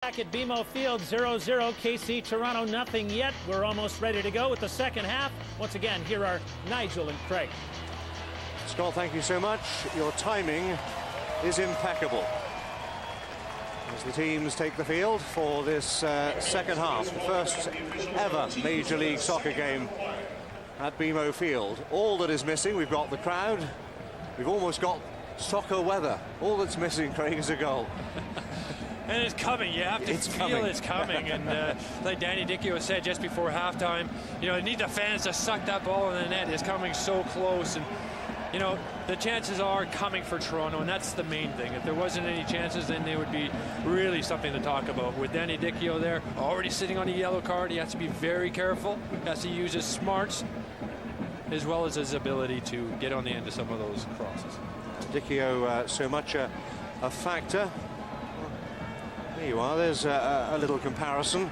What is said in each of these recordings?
Back at BMO Field, 0-0, KC Toronto, nothing yet. We're almost ready to go with the second half. Once again, here are Nigel and Craig. Scott, thank you so much. Your timing is impeccable. As the teams take the field for this second half, the first ever Major League Soccer game at BMO Field. All that is missing, we've got the crowd, we've almost got soccer weather. All that's missing, Craig, is a goal. And it's coming. You have to feel it's coming. And like Danny Dichio said just before halftime, you know, you need the fans to suck that ball in the net. It's coming so close. And, you know, the chances are coming for Toronto, and that's the main thing. If there wasn't any chances, then they would be really something to talk about. With Danny Dichio there, already sitting on a yellow card, he has to be very careful. He has to use his smarts as well as his ability to get on the end of some of those crosses. Dichio, so much a factor. There you are. There's a little comparison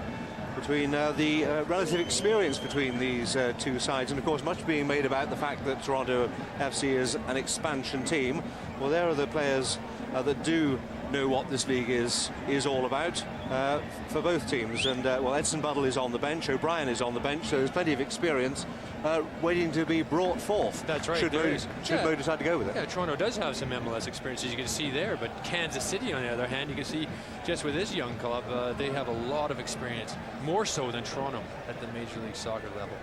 between the relative experience between these two sides, and of course much being made about the fact that Toronto FC is an expansion team. Well, there are the players that do know what this league is all about for both teams. And well, Edson Buddle is on the bench, O'Brien is on the bench, so there's plenty of experience waiting to be brought forth. That's right. Should Mo decide to go with it. Yeah, Toronto does have some MLS experience, as you can see there, but Kansas City, on the other hand, you can see just with this young club, they have a lot of experience, more so than Toronto at the Major League Soccer level.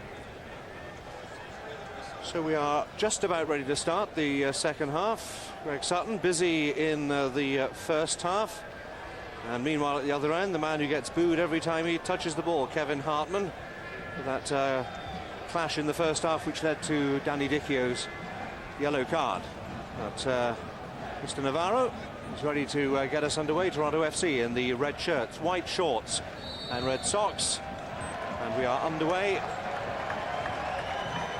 So we are just about ready to start the second half. Greg Sutton busy in the first half, and meanwhile at the other end, the man who gets booed every time he touches the ball, Kevin Hartman, with that clash in the first half which led to Danny Dichio's yellow card. But Mr. Navarro is ready to get us underway. Toronto FC in the red shirts, white shorts and red socks, and we are underway.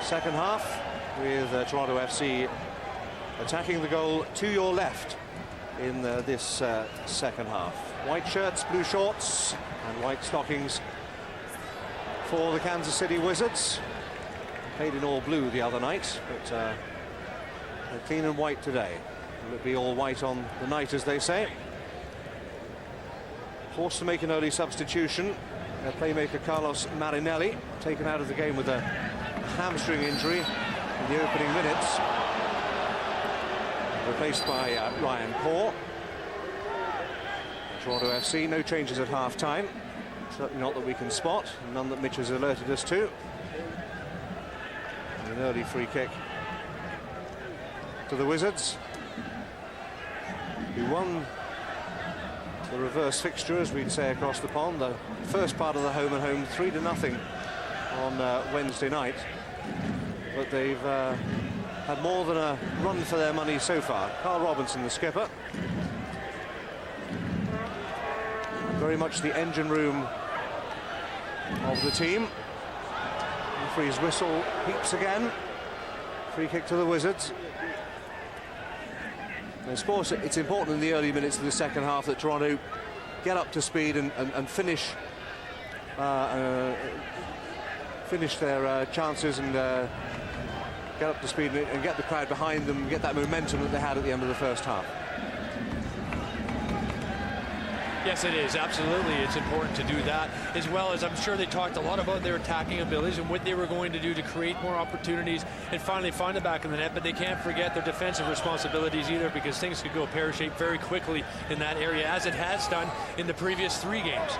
Second half with Toronto FC attacking the goal to your left in this second half. White shirts, blue shorts and white stockings for the Kansas City Wizards. Played in all blue the other night, but they're clean and white today. Will it be all white on the night, as they say? Forced to make an early substitution. Playmaker Carlos Marinelli taken out of the game with a hamstring injury in the opening minutes, replaced by Ryan Poor. Toronto FC, no changes at half-time, certainly not that we can spot, none that Mitch has alerted us to. And an early free kick to the Wizards, who won the reverse fixture, as we'd say across the pond, the first part of the home and home 3-0 on Wednesday night. But they've had more than a run for their money so far. Carl Robinson, the skipper, very much the engine room of the team. Referee's whistle peeps again. Free kick to the Wizards. And of course, it's important in the early minutes of the second half that Toronto get up to speed and finish their chances and get up to speed and get the crowd behind them, get that momentum that they had at the end of the first half. Yes, it is. Absolutely. It's important to do that, as well as I'm sure they talked a lot about their attacking abilities and what they were going to do to create more opportunities and finally find the back of the net. But they can't forget their defensive responsibilities either, because things could go pear-shaped very quickly in that area, as it has done in the previous 3 games.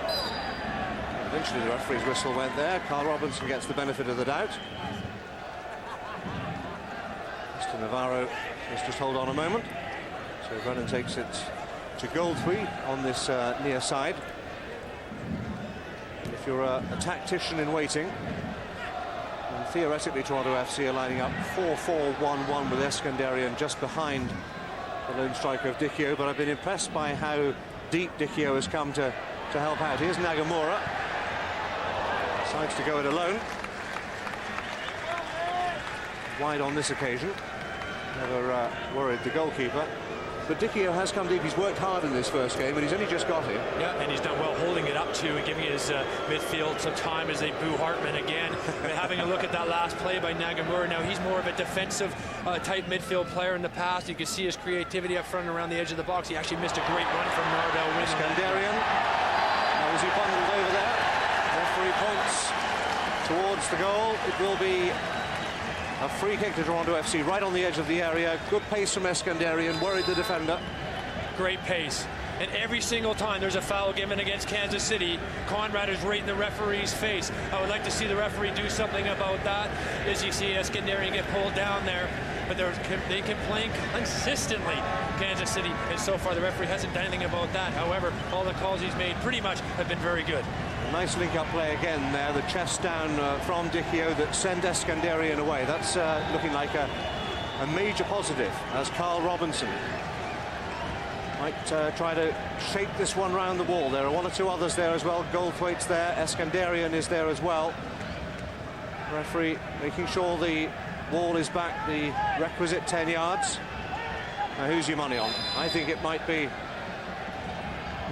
Eventually the referee's whistle went there. Carl Robinson gets the benefit of the doubt. Mr. Navarro, let's just hold on a moment. So Brennan takes it to Goldthwait on this near side. If you're a tactician in waiting, and theoretically Toronto FC are lining up 4-4-1-1 with Eskandarian just behind the lone striker of Dichio, but I've been impressed by how deep Dichio has come to help out. Here's Nagamura. Decides to go it alone. Wide on this occasion. Never worried the goalkeeper. But Dichio has come deep. He's worked hard in this first game, and he's only just got here. Yeah, and he's done well holding it up too and giving his midfield some time as they boo Hartman again. Having a look at that last play by Nagamura. Now, he's more of a defensive type midfield player in the past. You can see his creativity up front and around the edge of the box. He actually missed a great run from Nardell. Eskandarian. That's the goal. It will be a free kick to Toronto FC, right on the edge of the area. Good pace from Eskandarian, worried the defender. Great pace. And every single time there's a foul given against Kansas City, Conrad is right in the referee's face. I would like to see the referee do something about that. As you see Eskandarian get pulled down there, but they complain consistently, Kansas City, and so far the referee hasn't done anything about that. However, all the calls he's made pretty much have been very good. A nice link-up play again there, the chest down from Dicchio that sent Eskandarian away. That's looking like a major positive as Carl Robinson might try to shape this one round the wall. There are one or two others there as well. Goldthwaite's there, Eskandarian is there as well. Referee making sure the wall is back the requisite 10 yards. Now who's your money on? I think it might be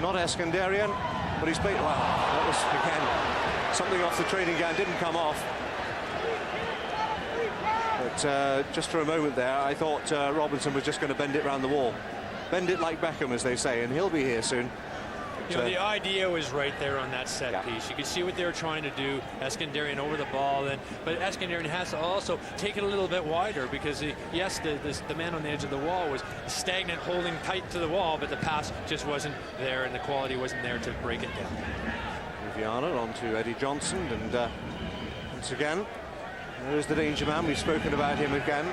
not Eskandarian, but he's played well. That was again something off the training ground, didn't come off. But just for a moment there I thought Robinson was just going to bend it round the wall. Bend it like Beckham, as they say, and he'll be here soon. You know, the idea was right there on that set piece. You could see what they were trying to do. Eskandarian over the ball, but Eskandarian has to also take it a little bit wider because, the man on the edge of the wall was stagnant, holding tight to the wall, but the pass just wasn't there and the quality wasn't there to break it down. Viviana on to Eddie Johnson, and once again, there's the danger man. We've spoken about him again.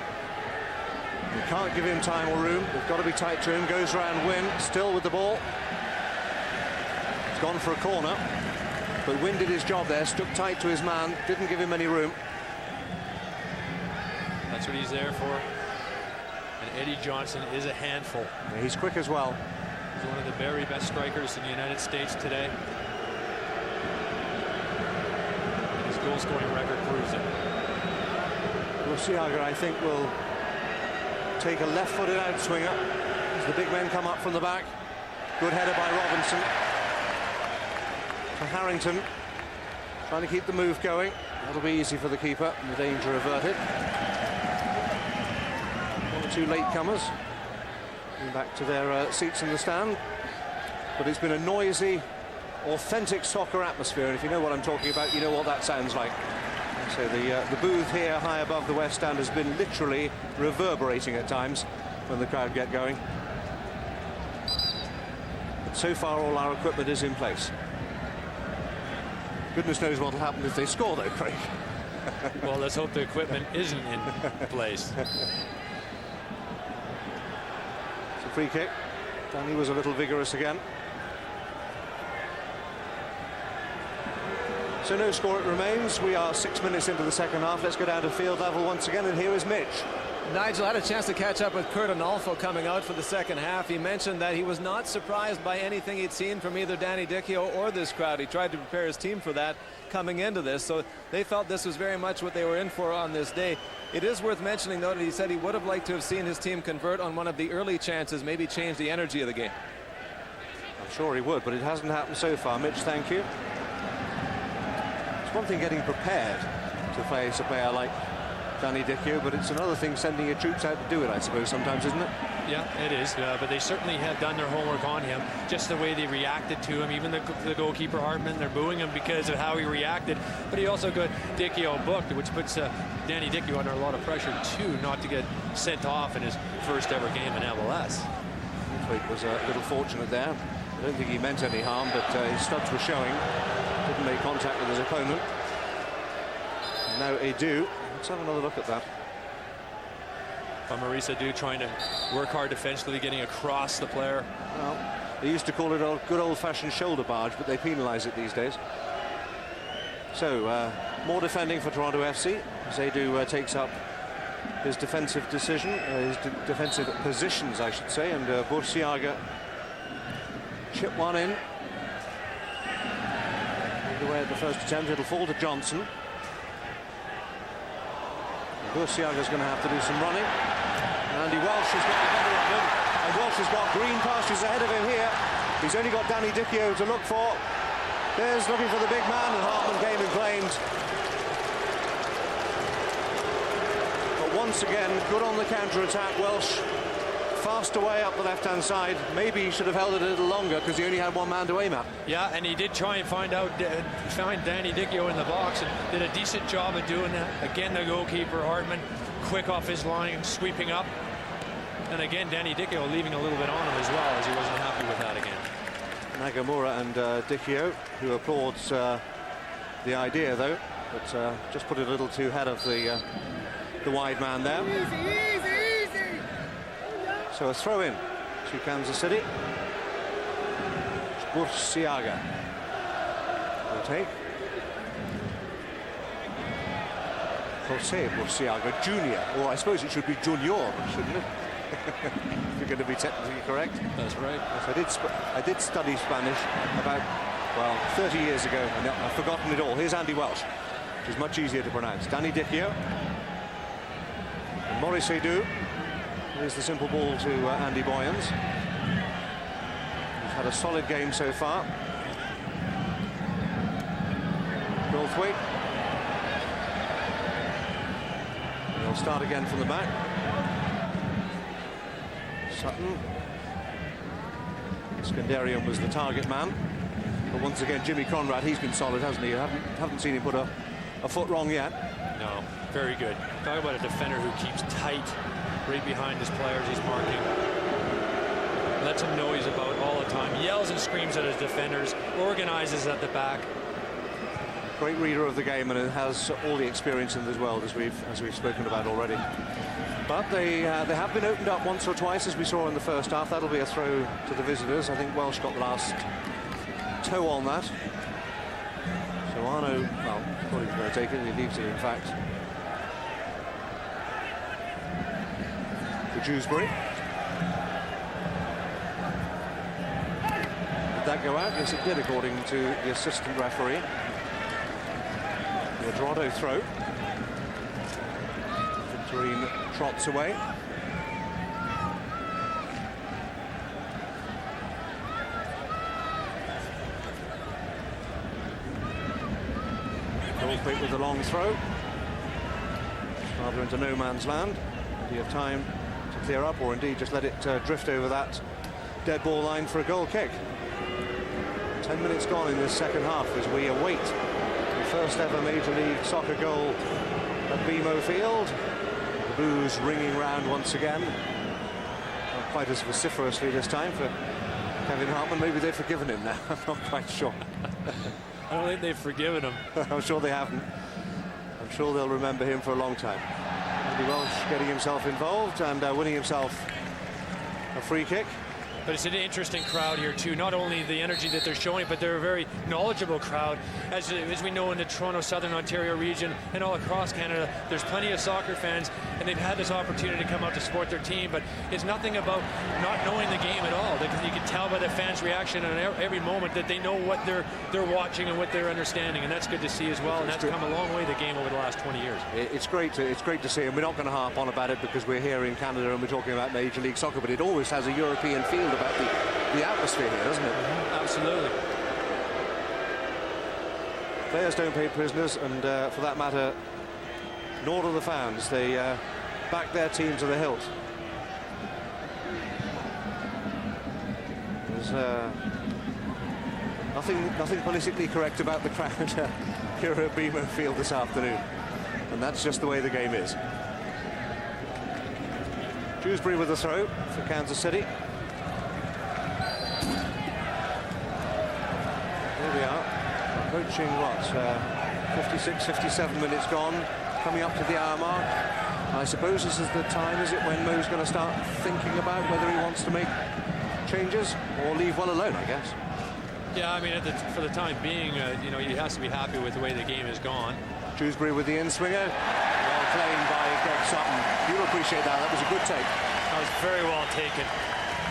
You can't give him time or room. They've got to be tight to him. Goes round Wynn, still with the ball. He's gone for a corner, but Wynn did his job there, stuck tight to his man, didn't give him any room. That's what he's there for. And Eddie Johnson is a handful. Yeah, he's quick as well. He's one of the very best strikers in the United States today. And his goal-scoring record proves it. Bursiaga, I think, will take a left-footed outswinger as the big men come up from the back. Good header by Robinson. To Harrington, trying to keep the move going. That'll be easy for the keeper, and the danger averted. One or two latecomers going back to their seats in the stand. But it's been a noisy, authentic soccer atmosphere, and if you know what I'm talking about, you know what that sounds like. So the booth here high above the West Stand has been literally reverberating at times when the crowd get going. But so far all our equipment is in place. Goodness knows what will happen if they score though, Craig. Well, let's hope the equipment isn't in place. It's a free kick. Danny was a little vigorous again. So no score it remains. We are 6 minutes into the second half. Let's go down to field level once again, and here is Mitch. Nigel had a chance to catch up with Kurt Onalfo coming out for the second half. He mentioned that he was not surprised by anything he'd seen from either Danny Dicchio or this crowd. He tried to prepare his team for that coming into this, so they felt this was very much what they were in for on this day. It is worth mentioning, though, that he said he would have liked to have seen his team convert on one of the early chances, maybe change the energy of the game. I'm sure he would, but it hasn't happened so far. Mitch, thank you. One thing getting prepared to face a player like Danny Dicchio, but it's another thing sending your troops out to do it, I suppose, sometimes, isn't it? Yeah, it is, but they certainly have done their homework on him. Just the way they reacted to him, even the goalkeeper Hartman, they're booing him because of how he reacted, but he also got Dicchio booked, which puts Danny Dicchio under a lot of pressure too, not to get sent off in his first ever game in MLS. Goldthwaite was a little fortunate there. I don't think he meant any harm, but his studs were showing. Didn't make contact with his opponent. And now Edu. Let's have another look at that. Maurice Edu trying to work hard defensively, getting across the player. Well, they used to call it a good old-fashioned shoulder barge, but they penalise it these days. So, more defending for Toronto FC as Edu takes up his defensive decision, his defensive positions, I should say, and Bursiaga chip one in. Away at the first attempt, it'll fall to Johnson. Bursiaga's going to have to do some running. Andy Welsh has got the better of him, and Welsh has got green pastures ahead of him here. He's only got Danny Dicchio to look for. There's looking for the big man, and Hartman came and claimed. But once again, good on the counter-attack. Welsh fast away up the left-hand side. Maybe he should have held it a little longer because he only had one man to aim at. Yeah, and he did try and find Danny Dichio in the box and did a decent job of doing that. Again, the goalkeeper, Hartman, quick off his line, sweeping up. And again, Danny Dichio leaving a little bit on him as well, as he wasn't happy with that again. Nagamura and Dichio, who applauds the idea, though, but just put it a little too ahead of the wide man there. Easy. So a throw in to Kansas City. Bursiaga will take. Jose Bursiaga Jr., or I suppose it should be Junior, shouldn't it? If you're going to be technically correct. That's right. Yes, I did study Spanish about, well, 30 years ago, and I've forgotten it all. Here's Andy Welsh, which is much easier to pronounce. Danny Dichio. And Maurice Edu. Here's the simple ball to Andy Boyens. He's had a solid game so far. Goldthwaite. He'll start again from the back. Sutton. Skandarian was the target man, but once again Jimmy Conrad, he's been solid, hasn't he? Haven't seen him put a foot wrong yet. No, very good. Talk about a defender who keeps tight right behind his players he's marking. Lets him know he's about all the time. Yells and screams at his defenders. Organizes at the back. Great reader of the game, and has all the experience in this world, as we've spoken about already. But they have been opened up once or twice, as we saw in the first half. That'll be a throw to the visitors. I think Welsh got the last toe on that. So Arno, well, thought he was going to take it. He leaves it, in fact, for Dewsbury. Did that go out? Yes, it did, according to the assistant referee. The Dorado throw. Victorine trots away. Goldthwaite with a long throw. Rather into no man's land. Do you have time to clear up, or indeed just let it drift over that dead ball line for a goal kick? 10 minutes gone in this second half as we await the first ever Major League Soccer goal at BMO Field. The boos ringing round once again. Not quite as vociferously this time for Kevin Hartman. Maybe they've forgiven him now. I'm not quite sure. I don't think they've forgiven him. I'm sure they haven't. I'm sure they'll remember him for a long time. Andy Welsh getting himself involved and winning himself a free kick. But it's an interesting crowd here too. Not only the energy that they're showing, but they're a very knowledgeable crowd. As we know in the Toronto, Southern Ontario region and all across Canada, there's plenty of soccer fans, and they've had this opportunity to come out to support their team. But it's nothing about not knowing the game at all. You can tell by the fans' reaction on every moment that they know what they're watching and what they're understanding, and that's good to see as well. And that's come a long way, the game, over the last 20 years. It's great to see, and we're not going to harp on about it because we're here in Canada and we're talking about Major League Soccer, but it always has a European feel about the atmosphere here, doesn't it? Absolutely. Players don't pay prisoners, and for that matter, nor do the fans. They back their team to the hilt. There's nothing politically correct about the crowd here at BMO Field this afternoon, and that's just the way the game is. Dewsbury with a throw for Kansas City. Here we are, approaching what, 56, 57 minutes gone, coming up to the hour mark. I suppose this is the time, is it, when Mo's going to start thinking about whether he wants to make changes or leave well alone, I guess. Yeah, I mean, for the time being, you know, he has to be happy with the way the game has gone. Dewsbury with the in-swinger. Well played by Greg Sutton. You'll appreciate that. That was a good take. That was very well taken.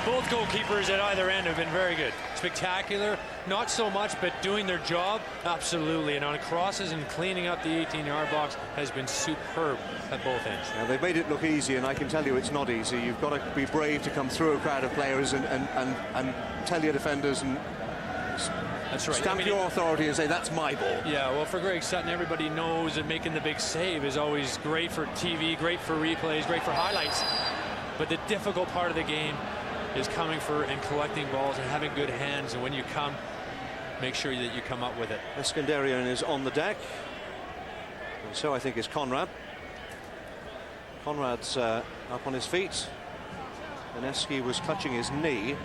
Both goalkeepers at either end have been very good. Spectacular, not so much, but doing their job, absolutely. And on crosses and cleaning up the 18-yard box has been superb at both ends. Now, they've made it look easy, and I can tell you it's not easy. You've got to be brave to come through a crowd of players and tell your defenders and that's right. Stamp your authority and say, that's my ball. Yeah, well, for Greg Sutton, everybody knows that making the big save is always great for TV, great for replays, great for highlights. But the difficult part of the game is coming for and collecting balls and having good hands. And when you come, make sure that you come up with it. Eskandarian is on the deck. And so I think is Conrad. Conrad's up on his feet. And Eski was clutching his knee.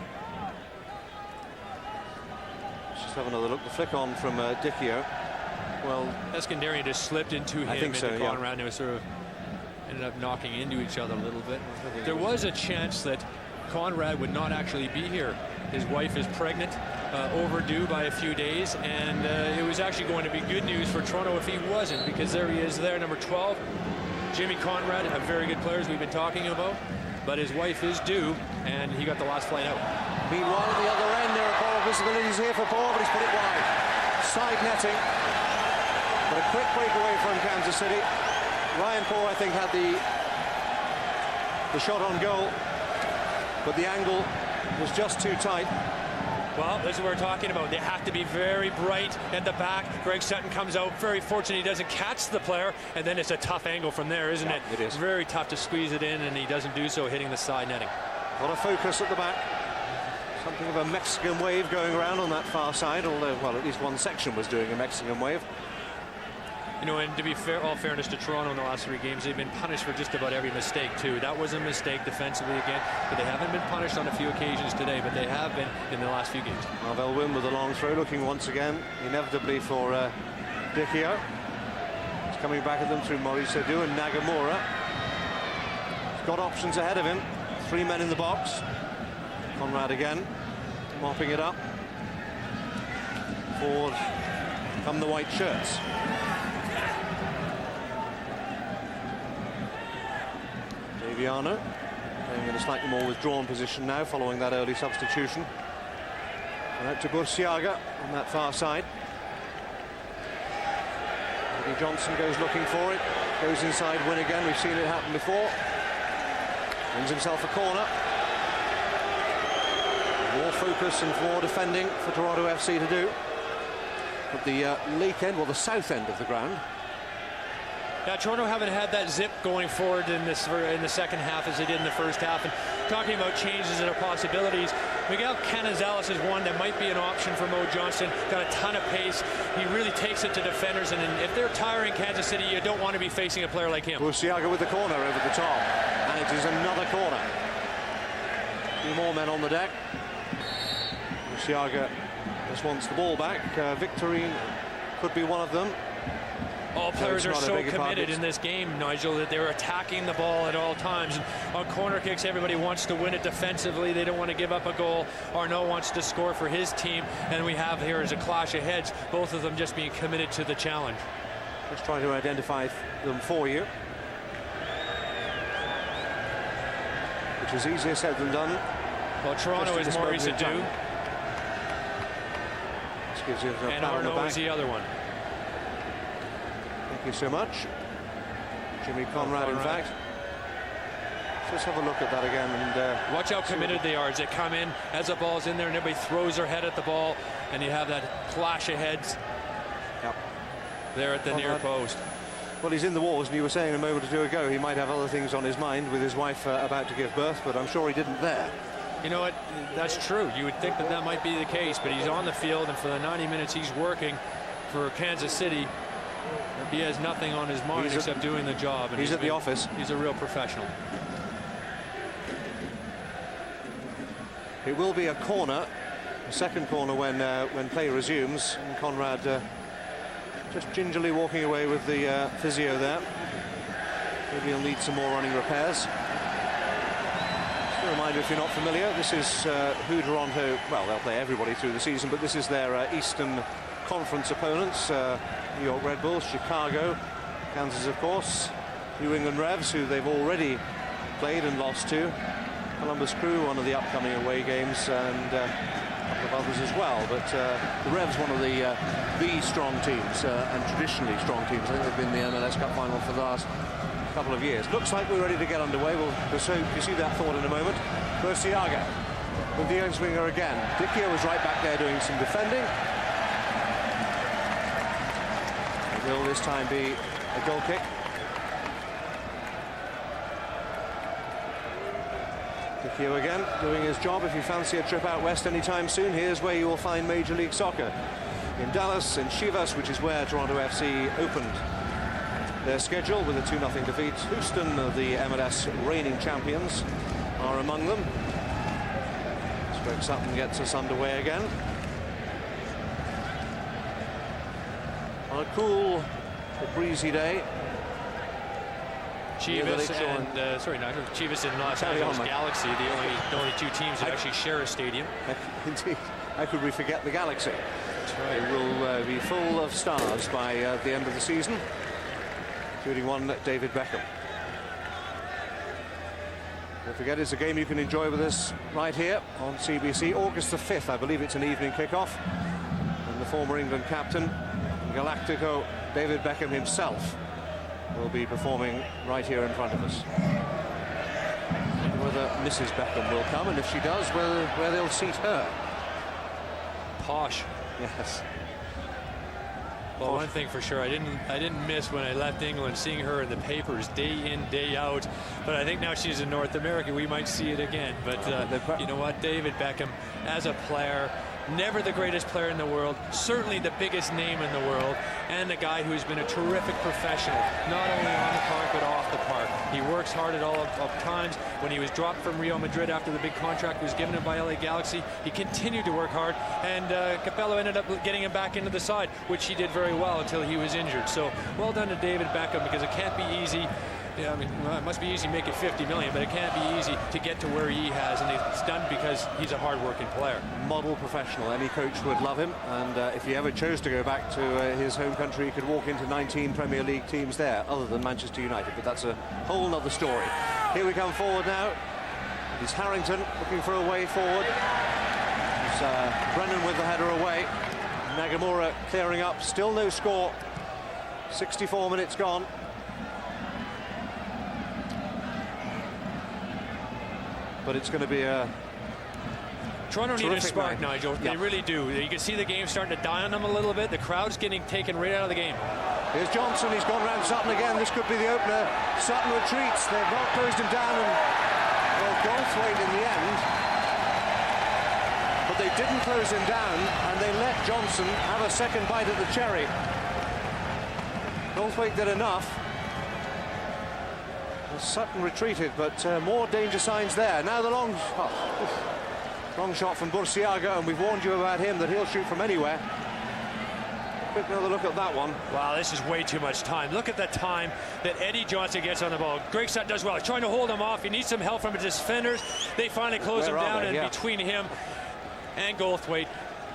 Let's just have another look. The flick on from Dicchio. Well, Eskandarian just slipped into him. I think so, into yeah. Conrad, and it was sort of ended up knocking into each other a little bit. There was a chance that Conrad would not actually be here. His wife is pregnant, overdue by a few days, and it was actually going to be good news for Toronto if he wasn't, because there he is there, number 12. Jimmy Conrad, a very good player as we've been talking about, but his wife is due, and he got the last flight out. Meanwhile, at the other end, there are poor visibilities here for Paul, but he's put it wide. Side netting. But a quick breakaway from Kansas City. Ryan Paul, I think, had the shot on goal, but the angle was just too tight. Well, this is what we're talking about. They have to be very bright at the back. Greg Sutton comes out. Very fortunate he doesn't catch the player, and then it's a tough angle from there, isn't it? It is. Very tough to squeeze it in, and he doesn't do so, hitting the side netting. A lot of focus at the back. Something of a Mexican wave going around on that far side, although, well, at least one section was doing a Mexican wave. You know, and to be fair, all fairness to Toronto in the last 3 games, they've been punished for just about every mistake, too. That was a mistake defensively again, but they haven't been punished on a few occasions today, but they have been in the last few games. Marvell Wynn with a long throw, looking once again, inevitably for Dicchio. He's coming back at them through Maurice Edu and Nagamura. He's got options ahead of him. 3 men in the box. Conrad again, mopping it up. Forward come the white shirts. Daviano playing in a slightly more withdrawn position now following that early substitution. And out to Burciaga on that far side. Eddie Johnson goes looking for it, goes inside, win again. We've seen it happen before. Wins himself a corner. More focus and more defending for Toronto FC to do. At the lake end, well, the south end of the ground. Yeah, Toronto haven't had that zip going forward in the second half as they did in the first half. And talking about changes that are possibilities, Miguel Canizales is one that might be an option for Mo Johnston. Got a ton of pace. He really takes it to defenders, and if they're tiring Kansas City, you don't want to be facing a player like him. Burciaga with the corner over the top, and it is another corner. 2 more men on the deck. Burciaga just wants the ball back. Victorine could be one of them. All players are so committed in this game, Nigel, that they're attacking the ball at all times. And on corner kicks, everybody wants to win it defensively. They don't want to give up a goal. Arnaud wants to score for his team. And we have here is a clash of heads, both of them just being committed to the challenge. Let's try to identify them for you. Which is easier said than done. Well, Toronto is Maurice Edu. And Arnaud is the other one. Thank you so much. Jimmy Conrad, in fact. Let's have a look at that again. And watch how committed they are as they come in, as the ball's in there, and everybody throws their head at the ball, and you have that clash of heads there at the near post. Well, he's in the walls, and you were saying a moment or two ago he might have other things on his mind with his wife about to give birth, but I'm sure he didn't there. You know what? That's true. You would think that that might be the case, but he's on the field, and for the 90 minutes he's working for Kansas City, he has nothing on his mind except doing the job. And he's at the office. He's a real professional. It will be a corner, a second corner when play resumes. And Conrad just gingerly walking away with the physio there. Maybe he'll need some more running repairs. Just a reminder, if you're not familiar, this is who Toronto, well, they'll play everybody through the season, but this is their Eastern Conference opponents. New York Red Bulls, Chicago, Kansas, of course, New England Revs, who they've already played and lost to, Columbus Crew, one of the upcoming away games, and a couple of others as well. But the Revs, one of the strong teams, and traditionally strong teams. I think they've been in the MLS Cup final for the last couple of years. Looks like we're ready to get underway. We'll you see that thought in a moment. Burciaga with the Enswinger again. Dicchio was right back there doing some defending. It will this time be a goal kick. Dichio again doing his job. If you fancy a trip out west anytime soon, here's where you will find Major League Soccer. In Dallas, in Chivas, which is where Toronto FC opened their schedule with a 2-0 defeat. Houston, the MLS reigning champions, are among them. Greg Sutton gets us underway again. On a cool, breezy day. Chivas and Chivas and Los Angeles Galaxy, the only two teams that actually share a stadium. Indeed. How could we forget the Galaxy? That's right. It will be full of stars by the end of the season, including one David Beckham. Don't forget, it's a game you can enjoy with us right here on CBC. August the 5th, I believe it's an evening kickoff. And the former England captain, Galactico David Beckham himself, will be performing right here in front of us. I wonder whether Mrs. Beckham will come, and if she does, where they'll seat her. Posh. Yes. Well, one thing for sure, I didn't miss when I left England seeing her in the papers day in, day out. But I think now she's in North America, we might see it again. But you know what, David Beckham, as a player, never the greatest player in the world, certainly the biggest name in the world, and a guy who's been a terrific professional, not only on the park but off the park. He works hard at all of times. When he was dropped from Real Madrid after the big contract was given him by LA Galaxy, he continued to work hard, and Capello ended up getting him back into the side, which he did very well until he was injured. So well done to David Beckham, because it can't be easy. Yeah, I mean, well, it must be easy making 50 million, but it can't be easy to get to where he has, and it's done because he's a hard-working player. Model professional. Any coach would love him, and if he ever chose to go back to his home country, he could walk into 19 Premier League teams there, other than Manchester United, but that's a whole other story. Here we come forward now. It is Harrington looking for a way forward. It's Brennan with the header away. Nagamura clearing up. Still no score. 64 minutes gone. But it's going to be a Toronto need a spark, Nigel. They really do. You can see the game starting to die on them a little bit. The crowd's getting taken right out of the game. Here's Johnson. He's gone round Sutton again. This could be the opener. Sutton retreats. They've not closed him down, and well, Goldthwaite in the end. But they didn't close him down, and they let Johnson have a second bite at the cherry. Goldthwaite did enough. Sutton retreated, but more danger signs there. Now the long shot from Burciaga, and we've warned you about him, that he'll shoot from anywhere. Quick another look at that one. Wow, this is way too much time. Look at the time that Eddie Johnson gets on the ball. Greg Sutton does well. He's trying to hold him off. He needs some help from his defenders. They finally close him down, and between him and Goldthwaite,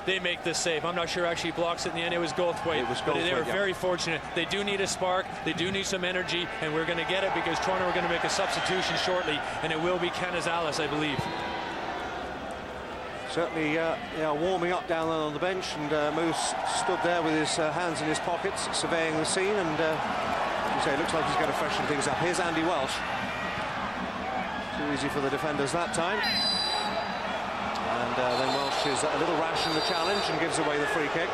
they make this save. I'm not sure actually blocks it in the end. It was Goldthwaite. But they were very fortunate. They do need a spark. They do need some energy, and we're going to get it because Toronto are going to make a substitution shortly, and it will be Canizales, I believe. Certainly, warming up down on the bench, and Moose stood there with his hands in his pockets, surveying the scene, and you say it looks like he's going to freshen things up. Here's Andy Welsh. Too easy for the defenders that time. And then Welsh is a little rash in the challenge and gives away the free kick.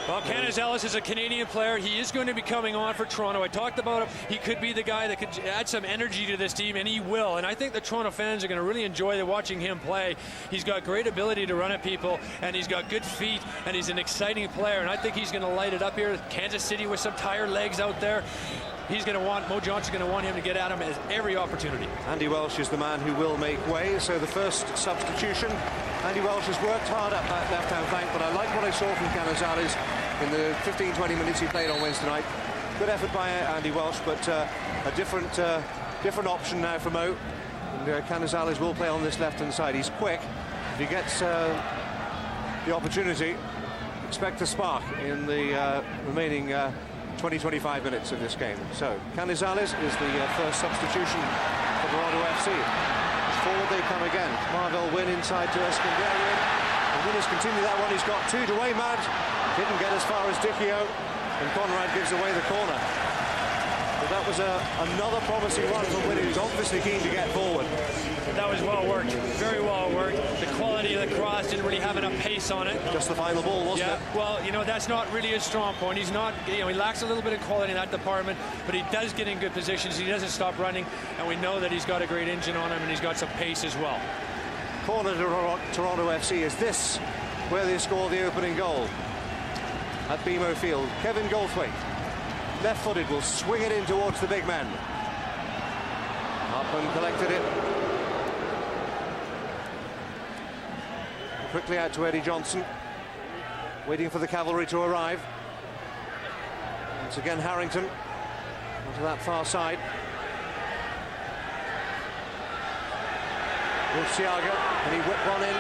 Well, Canizales is a Canadian player. He is going to be coming on for Toronto. I talked about him. He could be the guy that could add some energy to this team, and he will. And I think the Toronto fans are going to really enjoy watching him play. He's got great ability to run at people, and he's got good feet, and he's an exciting player. And I think he's going to light it up here. Kansas City with some tired legs out there. He's going to want, Mo Johnson's going to want him to get at him at every opportunity. Andy Welsh is the man who will make way. So the first substitution, Andy Welsh has worked hard up that left-hand flank, but I like what I saw from Canizales in the 15-20 minutes he played on Wednesday night. Good effort by Andy Welsh, but a different option now for Mo. And Canizales will play on this left-hand side. He's quick. If he gets the opportunity, expect a spark in the remaining 20-25 minutes of this game. So Canizales is the first substitution for Toronto FC. Forward they come again. Marvell Wynn inside to Eskandarian. The Winners continue that one. He's got two to Waymad. Didn't get as far as Dichio, and Conrad gives away the corner. But that was another promising run from Winnie, who's obviously keen to get forward. That was well worked, very well worked. The quality of the cross didn't really have enough pace on it. Just the final ball, wasn't it? Well, you know, that's not really his strong point. He's not, you know, he lacks a little bit of quality in that department, but he does get in good positions. He doesn't stop running, and we know that he's got a great engine on him, and he's got some pace as well. Corner to Toronto FC. Is this where they score the opening goal? At BMO Field. Kevin Goldthwaite, left-footed, will swing it in towards the big men. Up and collected it. Quickly out to Eddie Johnson, waiting for the cavalry to arrive. Once again, Harrington onto that far side. Siaga, and he whipped one in.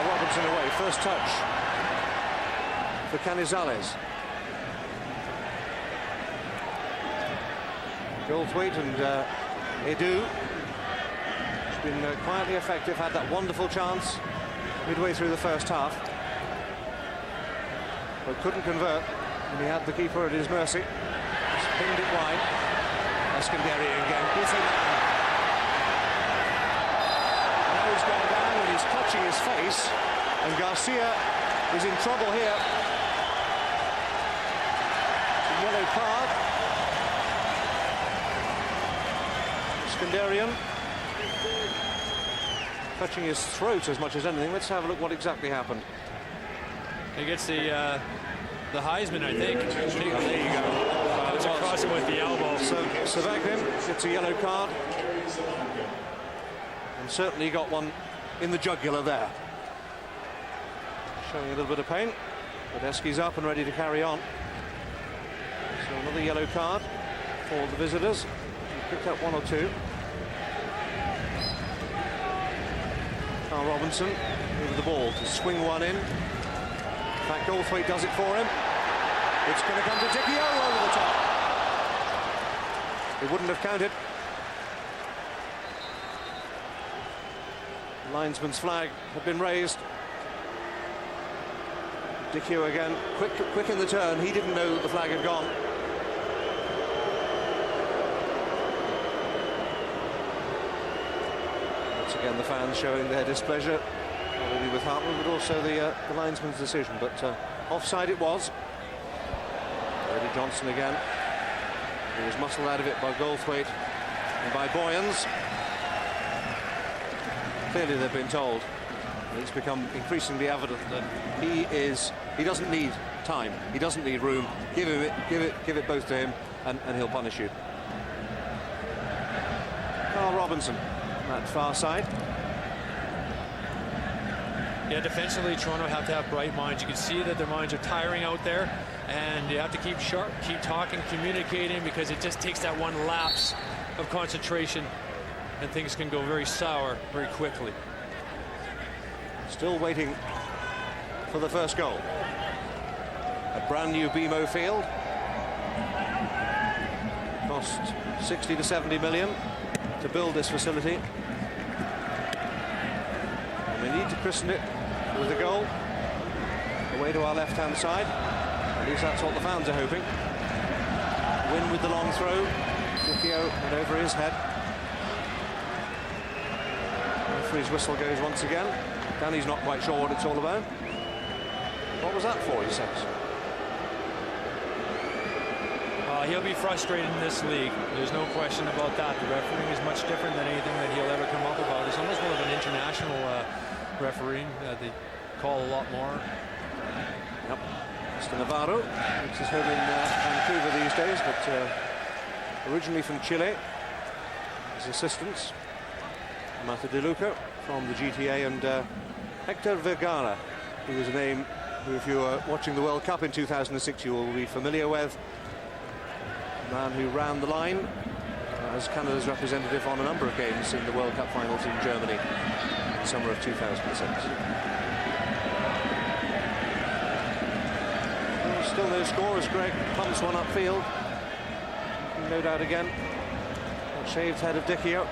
Robinson away, first touch for Canizales. Goldthwaite and Edu has been quietly effective, had that wonderful chance midway through the first half, but couldn't convert, and he had the keeper at his mercy. Just pinned it wide. Eskandarian again, busy man. Now he's gone down and he's clutching his face, and Garcia is in trouble here. It's a yellow card. Eskandarian touching his throat as much as anything. Let's have a look what exactly happened. He gets the Heisman, I think. There you go. Comes across him with the elbow. So Savagnin gets a yellow card, and certainly got one in the jugular there. Showing a little bit of pain, but Eski's up and ready to carry on. So another yellow card for the visitors. He picked up one or two. Carl Robinson over the ball to swing one in. In fact, Goldthwaite does it for him. It's going to come to Dichio over the top. It wouldn't have counted. The linesman's flag had been raised. Dichio again, quick in the turn. He didn't know the flag had gone. Once again, the fans showing their displeasure, not only with Hartman, but also the linesman's decision. But offside it was. Eddie Johnson again. He was muscled out of it by Goldthwaite and by Boyens. Clearly they've been told. It's become increasingly evident that he doesn't need time, he doesn't need room. Give it both to him, and he'll punish you. Carl Robinson, that far side. Yeah, defensively, Toronto have to have bright minds. You can see that their minds are tiring out there, and you have to keep sharp, keep talking, communicating, because it just takes that one lapse of concentration, and things can go very sour very quickly. Still waiting for the first goal. A brand new BMO Field. Cost 60 to 70 million to build this facility. And we need to christen it with a goal away to our left-hand side. At least that's what the fans are hoping. Win with the long throw. Dichio and over his head. Referee's whistle goes once again. Danny's not quite sure what it's all about. What was that for, he says? He'll be frustrated in this league. There's no question about that. The refereeing is much different than anything that he'll ever come up about. It's almost more of an international refereeing. They call a lot more. Yep. Mr. Navarro makes his home in Vancouver these days, but originally from Chile. His assistants, Mata De Luca from the GTA, and Hector Vergara, who was a name who, if you were watching the World Cup in 2006, you will be familiar with. A man who ran the line as Canada's representative on a number of games in the World Cup finals in Germany in the summer of 2006. Still no score as Greg pumps one upfield. No doubt again. That shaved head of Dichio.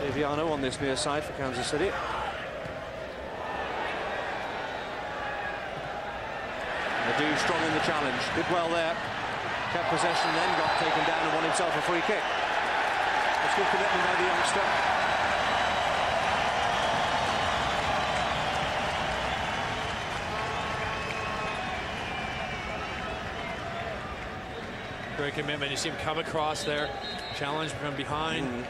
Daviano on this near side for Kansas City. do, strong in the challenge. Did well there. Kept possession, then got taken down and won himself a free kick. That's good commitment by the youngster. Great commitment. You see him come across there, challenge from behind.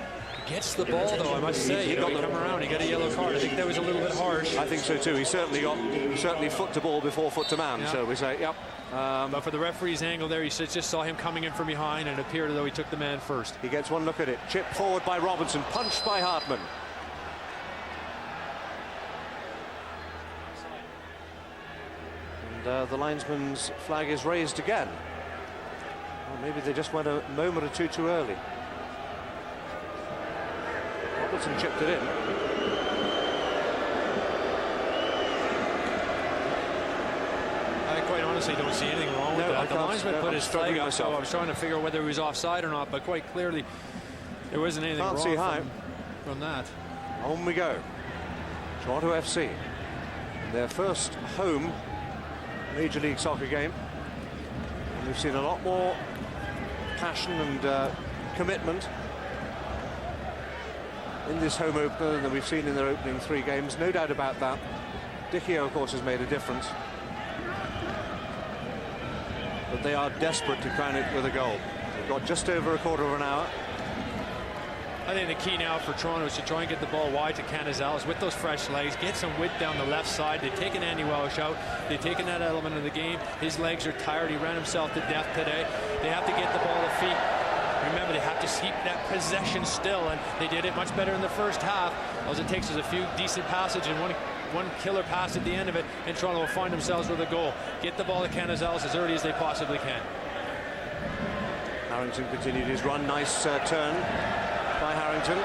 Gets the ball, though, I must say. He come around, he got a yellow card. I think that was a little bit harsh. I think so, too. He certainly foot to ball before foot to man, shall we say. Yep. But for the referee's angle there, he just saw him coming in from behind, and it appeared as though he took the man first. He gets one look at it. Chipped forward by Robinson, punched by Hartman. And the linesman's flag is raised again. Well, maybe they just went a moment or two too early. Robertson chipped it in. I quite honestly don't see anything wrong with that. The linesman put his flag up, so I was trying to figure out whether he was offside or not, but quite clearly there wasn't anything wrong from that. On we go. Toronto FC. Their first home Major League Soccer game. And we've seen a lot more passion and commitment in this home opener than we've seen in their opening 3 games. No doubt about that. Dicchio, of course, has made a difference. But they are desperate to crown it with a goal. They've got just over a quarter of an hour. I think the key now for Toronto is to try and get the ball wide to Canizales with those fresh legs, get some width down the left side. They've taken Andy Welsh out. They've taken that element of the game. His legs are tired. He ran himself to death today. They have to get the ball to feet. Remember, they have to keep that possession still, and they did it much better in the first half. All it takes is a few decent passages and one killer pass at the end of it, and Toronto will find themselves with a goal. Get the ball to Canizales as early as they possibly can. Harrington continued his run. Nice turn by Harrington.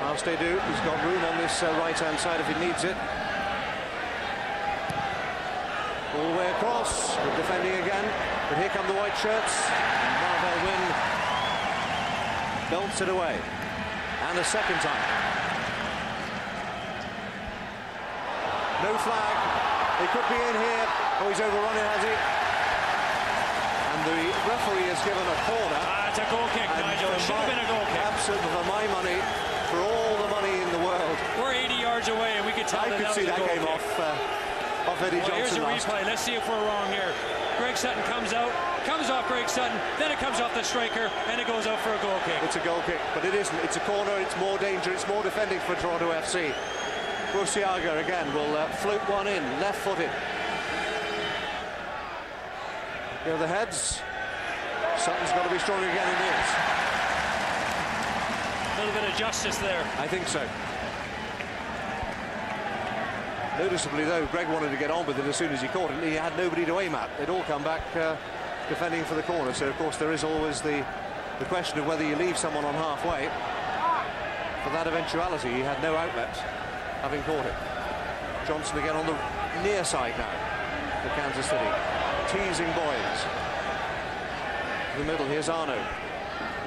Alsteadu, he's got room on this right-hand side if he needs it. All the way across. Good defending again. But here come the white shirts. Marvel Wynn belts it away. And a second time. No flag. He could be in here. Oh, he's overrun it, has he? And the referee has given a corner. It's a goal kick, Nigel. It should have been a goal kick. Absolutely, for my money, for all the money in the world. We're 80 yards away, and we could tell I could see that game off Eddie Johnson. Here's a replay. Let's see if we're wrong here. Greg Sutton comes off Greg Sutton, then it comes off the striker, and it goes out for a goal kick. It's a goal kick, but it isn't. It's a corner. It's more danger. It's more defending for Toronto FC. Bursiaga again will float one in, left-footed. Go the heads. Sutton's got to be strong again, and it is. A little bit of justice there. I think so. Noticeably, though, Greg wanted to get on with it as soon as he caught it. He had nobody to aim at. They'd all come back defending for the corner. So, of course, there is always the question of whether you leave someone on halfway. For that eventuality, he had no outlet, having caught it. Johnson again on the near side now for Kansas City. Teasing Boyens. In the middle, here's Arno.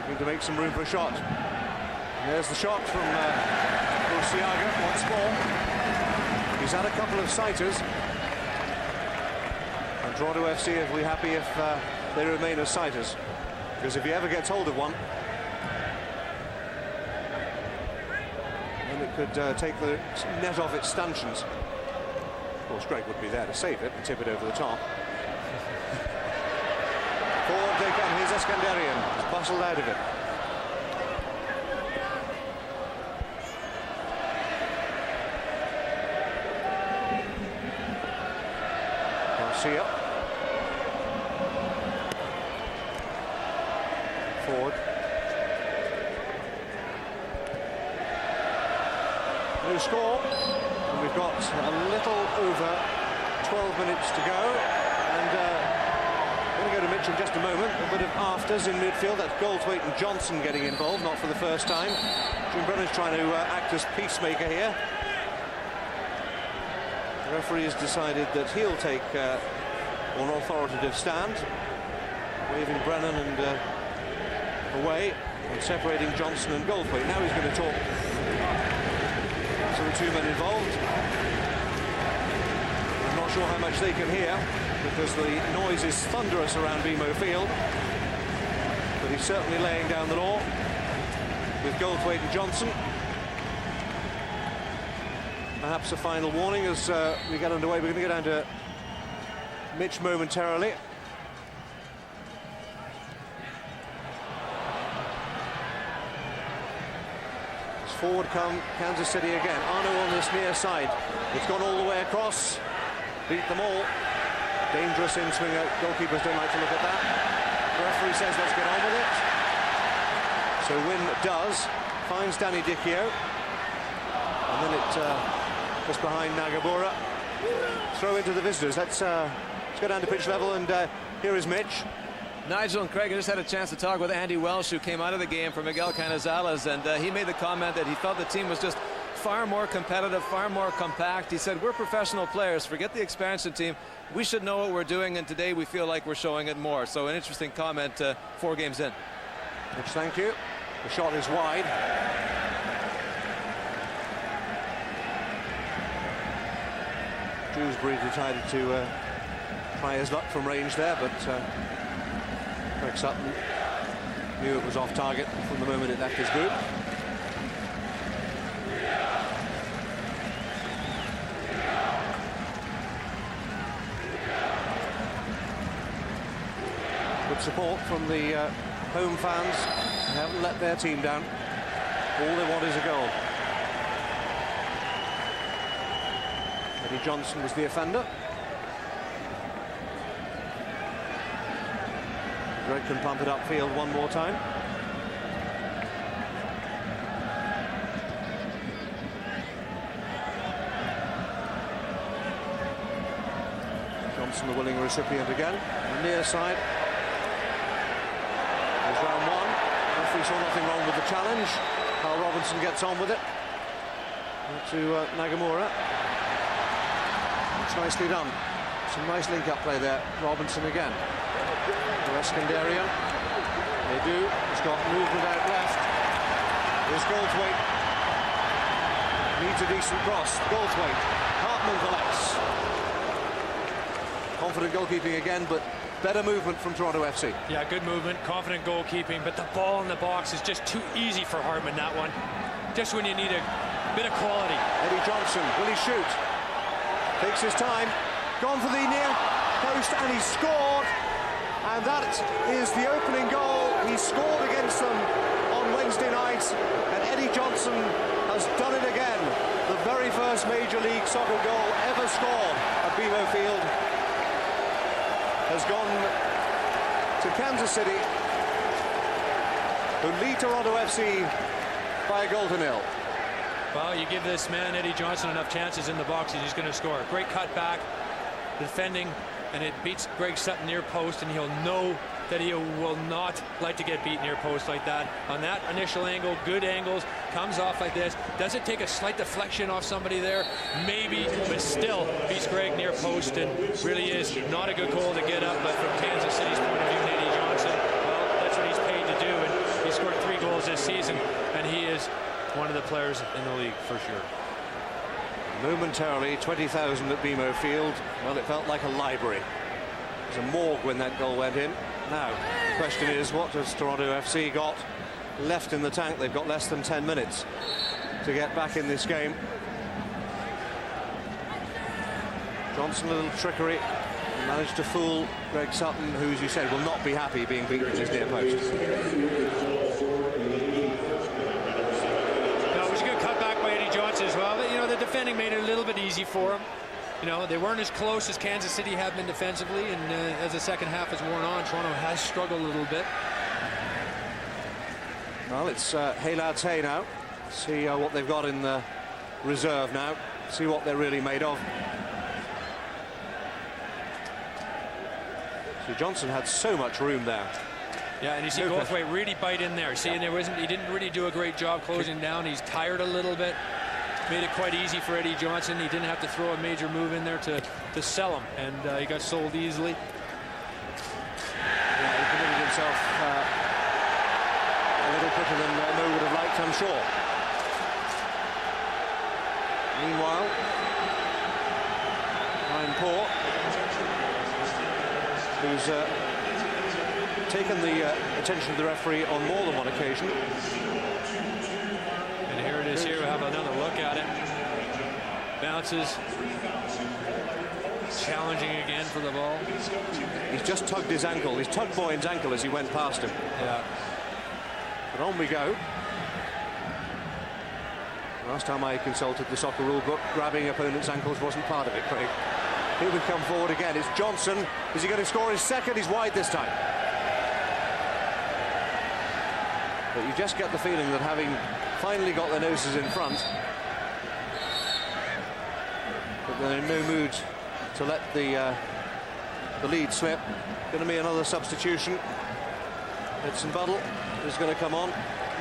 Looking to make some room for a shot. And there's the shot from Bursiaga once more. He's had a couple of sighters. And Toronto FC will be happy if they remain as sighters. Because if he ever gets hold of one, then it could take the net off its stanchions. Of course, Greg would be there to save it and tip it over the top. Forward they come. Here's Eskandarian. He's bustled out of it. Garcia. Forward. No score. And we've got a little over 12 minutes to go. And we're going to go to Mitch in just a moment. A bit of afters in midfield. That's Goldthwaite and Johnson getting involved, not for the first time. Jim Brennan's trying to act as peacemaker here. The referee has decided that he'll take an authoritative stand, waving Brennan and away and separating Johnson and Goldthwaite. Now he's going to talk to the two men involved. not sure how much they can hear because the noise is thunderous around BMO Field. But he's certainly laying down the law with Goldthwaite and Johnson. Perhaps a final warning as we get underway. We're going to go down to Mitch momentarily. As forward come Kansas City again. Arno on this near side. It's gone all the way across. Beat them all. Dangerous in-swinger. Goalkeepers don't like to look at that. The referee says let's get on with it. So Wynn does. Finds Danny Dichio. And then it just behind Nagamura. Throw into the visitors. Let's go down to pitch level, and here is Mitch. Nigel and Craig, I just had a chance to talk with Andy Welsh, who came out of the game for Miguel Canizales, and he made the comment that he felt the team was just far more competitive, far more compact. He said, we're professional players, forget the expansion team. We should know what we're doing, and today we feel like we're showing it more. So an interesting comment 4 games in. Mitch, thank you. The shot is wide. Dewsbury decided to try his luck from range there, but Greg Sutton knew it was off target from the moment it left his boot. Good support from the home fans. They haven't let their team down. All they want is a goal. Eddie Johnson was the offender. Greg can pump it upfield one more time. Johnson the willing recipient again. The near side. There's round one. The referee saw nothing wrong with the challenge. Carl Robinson gets on with it. To Nagamura. It's nicely done. Some nice link-up play there. Robinson again. To Eskandarian. They do. He's got movement out left. There's Goldthwaite. Needs a decent cross. Goldthwaite. Hartman collects. Confident goalkeeping again, but better movement from Toronto FC. Yeah, good movement, confident goalkeeping, but the ball in the box is just too easy for Hartman, that one. Just when you need a bit of quality. Eddie Johnson, will he shoot? Takes his time. Gone for the near post, and he scored. And that is the opening goal. He scored against them on Wednesday night, and Eddie Johnson has done it again. The very first Major League Soccer goal ever scored at BMO Field has gone to Kansas City, who lead Toronto FC by 1-0. Well, you give this man, Eddie Johnson, enough chances in the box and he's going to score. Great cut back, defending, and it beats Greg Sutton near post, and he'll know that he will not like to get beat near post like that. On that initial angle, good angles, comes off like this. Does it take a slight deflection off somebody there? Maybe, but still beats Greg near post, and really is not a good goal to get up, but from Kansas City's point of view, and Eddie Johnson, well, that's what he's paid to do, and he scored 3 goals this season, and he is one of the players in the league for sure. Momentarily, 20,000 at BMO Field. Well, it felt like a library. It was a morgue when that goal went in. Now, the question is, what does Toronto FC got left in the tank? They've got less than 10 minutes to get back in this game. Johnson, a little trickery, managed to fool Greg Sutton, who, as you said, will not be happy being beaten at his near post. As well, but, you know, the defending made it a little bit easy for him. You know, they weren't as close as Kansas City have been defensively, and as the second half has worn on, Toronto has struggled a little bit. Well, it's hey lads, hey now. See what they've got in the reserve now. See what they're really made of. So Johnson had so much room there. Yeah, and you see Goldthwaite really bite in there. See, and he didn't really do a great job closing down. He's tired a little bit. Made it quite easy for Eddie Johnson. He didn't have to throw a major move in there to sell him, and he got sold easily. Yeah, he committed himself a little quicker than Mo would have liked, I'm sure. Meanwhile, Ryan Poor, who's taken the attention of the referee on more than one occasion. And here it is. Here we have another look at it. Bounces. Challenging again for the ball. He's just tugged his ankle. He's tugged Boyne's ankle as he went past him. Yeah. But on we go. Last time I consulted the soccer rule book, grabbing opponents' ankles wasn't part of it, Craig. Here we come forward again. It's Johnson. Is he going to score his second? He's wide this time. But you just get the feeling that having finally got their noses in front, but they're in no mood to let the lead slip. Going to be another substitution. Edson Buddle is going to come on.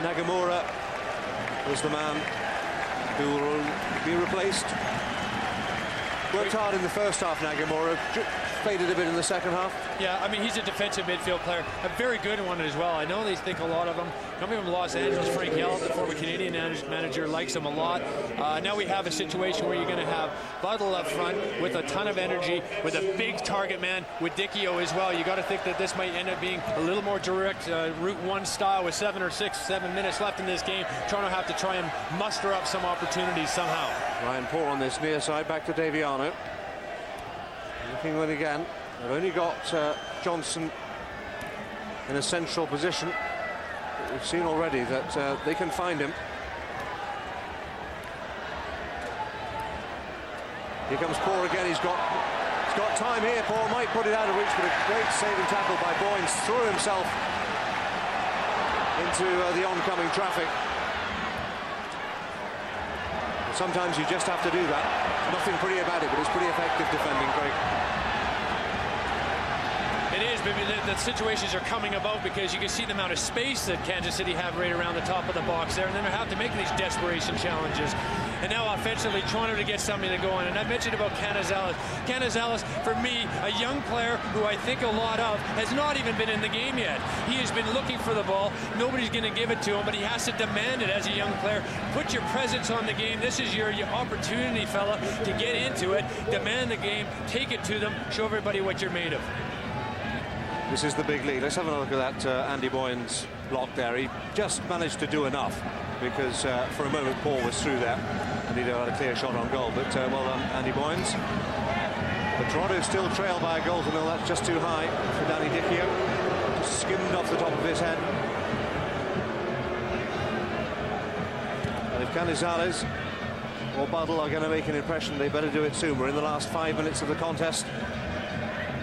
Nagamura is the man who will be replaced. Worked hard in the first half, Nagamura. Faded a bit in the second half. Yeah, I mean, he's a defensive midfield player. A very good one as well. I know they think a lot of him. Coming from Los Angeles, Frank Yellow, the former Canadian manager, likes him a lot. Now we have a situation where you're going to have Buddle up front with a ton of energy, with a big target man, with Dicchio as well. You got to think that this might end up being a little more direct, Route 1 style, with 7 minutes left in this game. Toronto have to try and muster up some opportunities somehow. Ryan Poor on this near side, back to Daviano. Looking in again. They've only got Johnson in a central position. But we've seen already that they can find him. Here comes Poor again. He's got time here. Poor might put it out of reach, but a great saving tackle by Boynes. Threw himself into the oncoming traffic. And sometimes you just have to do that. Nothing pretty about it, but it's pretty effective defending, Craig. It is, but the situations are coming about because you can see the amount of space that Kansas City have right around the top of the box there, and then they have to make these desperation challenges. And now offensively, Toronto to get something to go on. And I mentioned about Canizales. Canizales, for me, a young player who I think a lot of, has not even been in the game yet. He has been looking for the ball. Nobody's going to give it to him, but he has to demand it as a young player. Put your presence on the game. This is your opportunity, fella, to get into it, demand the game, take it to them, show everybody what you're made of. This is the big lead. Let's have a look at that Andy Boynes block there. He just managed to do enough because for a moment Paul was through there and he'd had a clear shot on goal. But well done, Andy Boynes. But Toronto still trail by a goal to nil. That's just too high for Danny Dicchio. Just skimmed off the top of his head. And if Canizales or Buddle are going to make an impression, they better do it soon. We're in the last 5 minutes of the contest.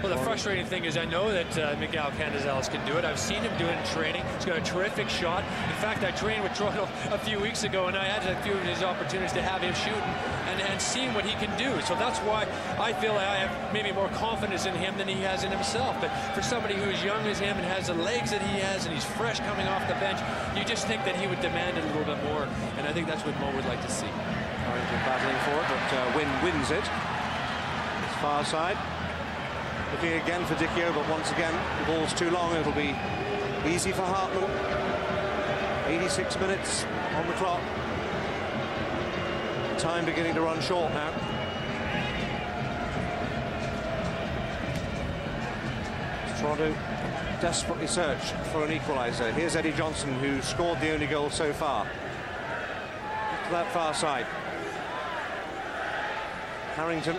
Well, the frustrating thing is I know that Miguel Canizales can do it. I've seen him do it in training. He's got a terrific shot. In fact, I trained with Toronto a few weeks ago, and I had a few of his opportunities to have him shooting and seeing what he can do. So that's why I feel like I have maybe more confidence in him than he has in himself. But for somebody who is young as him and has the legs that he has and he's fresh coming off the bench, you just think that he would demand it a little bit more. And I think that's what Mo would like to see. Harrington battling for it, but Wynn wins it. It's far side. Looking again for Dicchio, but once again, the ball's too long. It'll be easy for Hartman. 86 minutes on the clock. Time beginning to run short now. Toronto desperately search for an equaliser. Here's Eddie Johnson, who scored the only goal so far. To that far side. Harrington.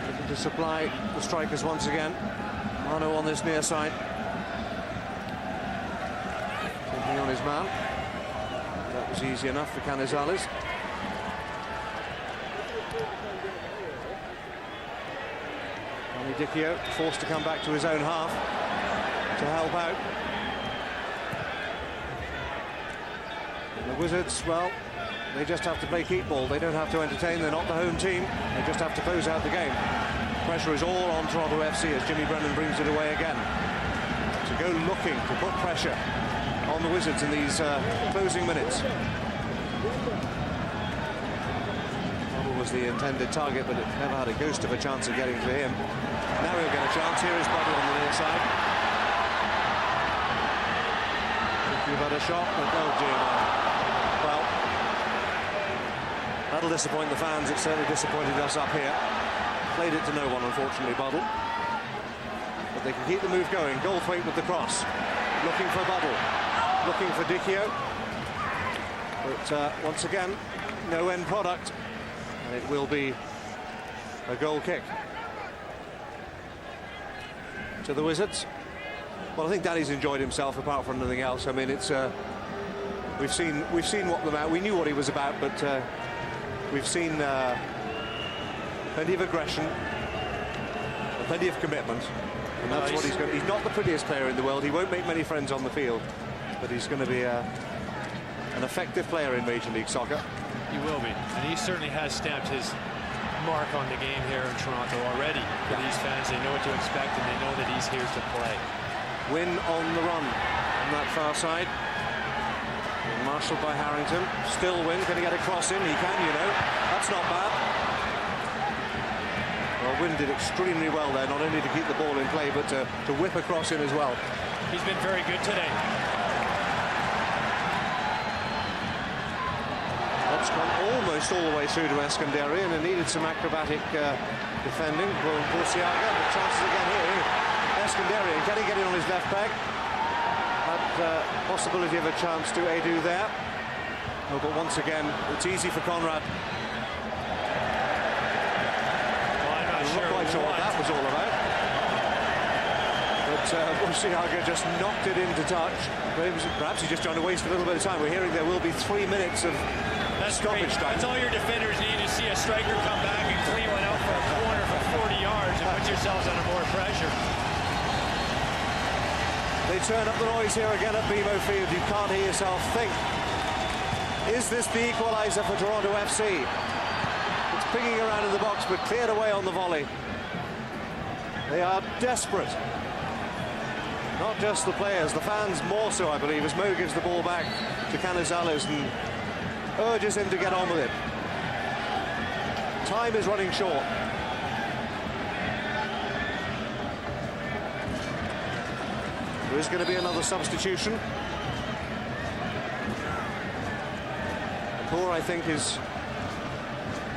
Looking to supply the strikers once again. Mano on this near side. Taking on his man. That was easy enough for Canizales. Danny Dicchio forced to come back to his own half to help out. And the Wizards, well, they just have to play keep ball. They don't have to entertain. They're not the home team. They just have to close out the game. Pressure is all on Toronto FC as Jimmy Brennan brings it away again. To go looking to put pressure on the Wizards in these closing minutes. Buddle was the intended target, but it never had a ghost of a chance of getting to him. Now he'll get a chance. Here is Buddle on the near side. You've had a shot, but oh dear man. Well, That'll disappoint the fans. It certainly disappointed us up here. Played it to no one, unfortunately, Buddle. But they can keep the move going. Goldthwaite with the cross. Looking for Buddle. Looking for Dicchio. But once again, no end product. And it will be a goal kick to the Wizards. Well, I think Danny's enjoyed himself apart from anything else. I mean, it's we've seen what the man. We knew what he was about, but we've seen plenty of aggression, plenty of commitment, and that's what he's going. He's not the prettiest player in the world. He won't make many friends on the field, but he's going to be an effective player in Major League Soccer. He will be, and he certainly has stamped his mark on the game here in Toronto already. For these fans, they know what to expect, and they know that he's here to play. Win on the run on that far side. Marshalled by Harrington. Still Win. Can he get a cross in? He can, you know. That's not bad. Well, Win did extremely well there, not only to keep the ball in play, but to whip a cross in as well. He's been very good today. That's gone almost all the way through to Eskandarian and needed some acrobatic defending. Well, Bursiaga, the chances again here. Eskandarian, can he get in on his left back? That possibility of a chance to Edu there. Oh, but once again, it's easy for Conrad. Well, I'm not quite sure what that was all about. But Bursiaga just knocked it into touch. Perhaps he's just trying to waste a little bit of time. We're hearing there will be 3 minutes of stoppage time. That's all your defenders need, to see a striker come back and clean one out for a corner for 40 yards and put yourselves under more pressure. They turn up the noise here again at BMO Field. You can't hear yourself think. Is this the equaliser for Toronto FC? It's pinging around in the box, but cleared away on the volley. They are desperate. Not just the players, the fans more so, I believe, as Mo gives the ball back to Canizales and urges him to get on with it. Time is running short. There is going to be another substitution. Poor, I think,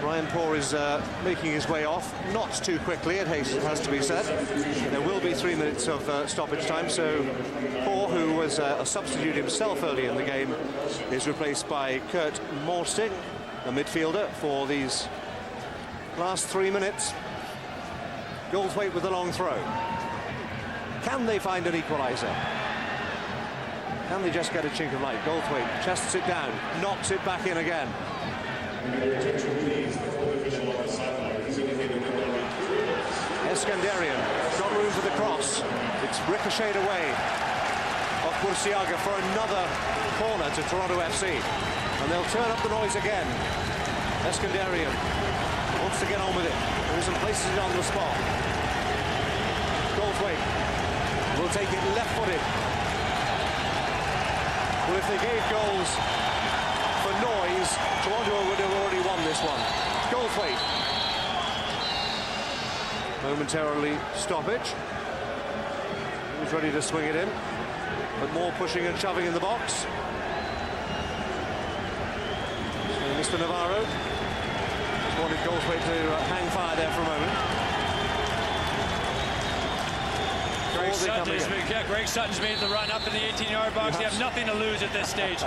Ryan Poor is making his way off, not too quickly, it has to be said. There will be 3 minutes of stoppage time, so Poor, who was a substitute himself early in the game, is replaced by Kurt Morsting, the midfielder, for these last 3 minutes. Goldthwaite with the long throw. Can they find an equaliser? Can they just get a chink of light? Goldthwaite chests it down, knocks it back in again. Eskandarian, got room for the cross. It's ricocheted away off Bursiaga for another corner to Toronto FC. And they'll turn up the noise again. Eskandarian wants to get on with it. Moves and places it on the spot. Goldthwaite will take it left-footed. Well, if they gave goals for noise, Toronto would have already won this one. Goldthwaite. Momentarily stoppage. He was ready to swing it in, but more pushing and shoving in the box. So Mr. Navarro just wanted Goldthwaite to hang fire there for a moment. Greg Sutton's made the run up in the 18-yard box. They have nothing to lose at this stage.